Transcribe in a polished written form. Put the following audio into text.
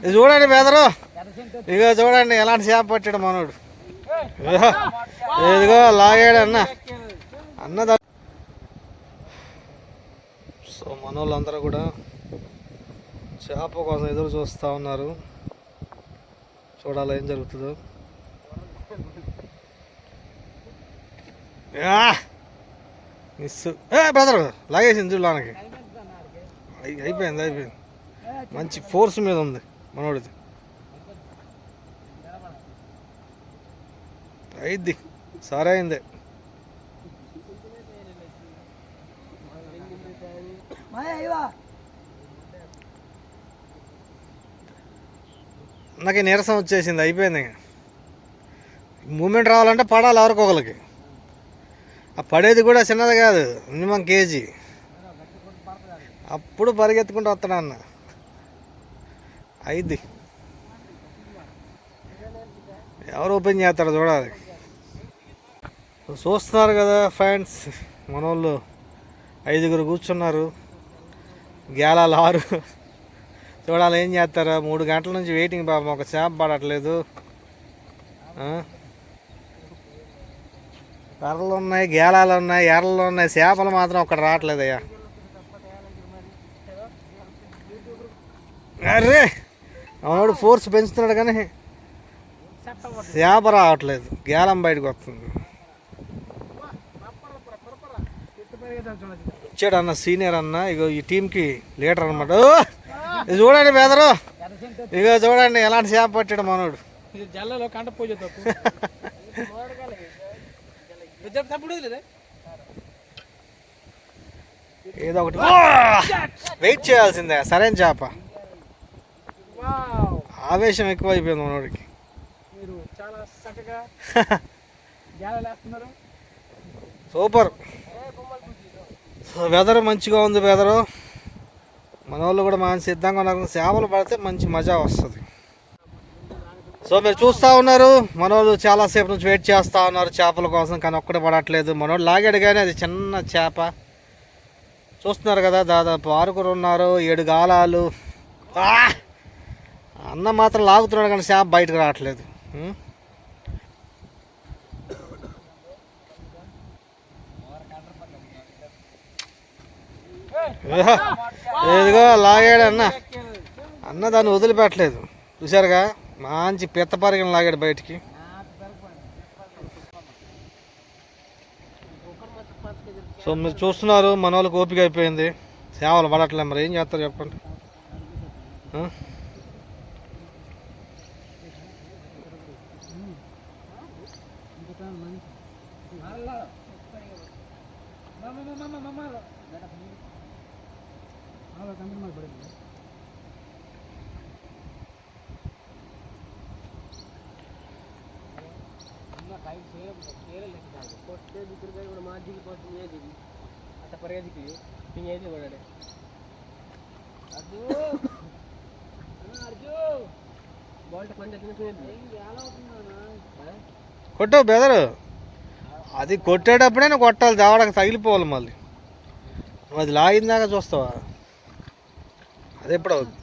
ఇది చూడండి బెదరు, ఇగో చూడండి ఎలాంటి చేప పట్టాడు మనోడు. ఇదిగో లాగాడు అన్న. సో మనోళ్ళందరూ కూడా చేప కోసం ఎదురు చూస్తూ ఉన్నారు. చూడాలి ఏం జరుగుతుందో. మిస్ బ్రదర్ లాగేసింది చూడడానికి. అయిపోయింది. మంచి ఫోర్స్ మీద ఉంది మనోడిది. అయింది, సరే అయింది. నాకు నీరసం వచ్చేసింది, అయిపోయింది. మూమెంట్ రావాలంటే పడాలి ఎవరికొకరికి. ఆ పడేది కూడా చిన్నది కాదు, మినిమం కేజీ. అప్పుడు పరిగెత్తుకుంటూ వస్తాడు అన్న. అయింది, ఎవరు ఓపెన్ చేస్తారో చూడాలి. చూస్తున్నారు కదా ఫ్రెండ్స్, మనోళ్ళు 5 కూర్చున్నారు, గేలాలు 6. చూడాలి ఏం చేస్తారో. 3 గంటల నుంచి వెయిటింగ్ పాపం, ఒక చేప పడట్లేదు. కర్రలు ఉన్నాయి, గేలాలు ఉన్నాయి, ఎర్రలు ఉన్నాయి, చేపలు మాత్రం ఒక్కటి రావట్లేదయ్యా. అరే అవునాడు ఫోర్స్ పెంచుతున్నాడు కానీ చేప రావట్లేదు, గేలం బయటకు వస్తుంది. వచ్చాడు అన్న, సీనియర్ అన్న. ఇగో ఈ టీంకి లీడర్ అనమాట. ఇది చూడండి బెదరు, ఇగో చూడండి ఎలాంటి చేప పట్టాడు మనోడు. ఏదో ఒకటి వెయిట్ చేయాల్సిందే, సరైన చేప. ఆవేశం ఎక్కువైపోయింది మనోడికి. సూపర్. వెదర్ మంచిగా ఉంది వెదరు. మన వాళ్ళు కూడా మంచి సిద్ధంగా ఉన్నారు. చేపలు పడితే మంచి మజా వస్తుంది. సో మీరు చూస్తూ ఉన్నారు, మనోళ్ళు చాలాసేపు నుంచి వెయిట్ చేస్తూ ఉన్నారు చేపల కోసం, కానీ ఒక్కడే పడట్లేదు. మనోడు లాగాడు కానీ అది చిన్న చేప. చూస్తున్నారు కదా, దాదాపు 6 ఉన్నారు, 7 గాలాలు. అన్న మాత్రం లాగుతున్నాడు కానీ చేప బయటకు రావట్లేదు. ఇదిగో లాగాడు అన్న దాన్ని వదిలిపెట్టలేదు. చూసారుగా, మంచి పిత్త పరిగణ లాగాడు బయటికి. సో మీరు చూస్తున్నారు, మన వాళ్ళకి ఓపిక అయిపోయింది, సేవలు పడట్లేదు. మరి ఏం చేస్తారు చెప్పండి. కొట్టు బెదరు, అది కొట్టేటప్పుడే కొట్టాలి, దేవడకు తగిలిపోవాలి. మళ్ళీ నువ్వు అది లాగిందాకా చూస్తావా, అది ఎప్పుడు అవుతుంది.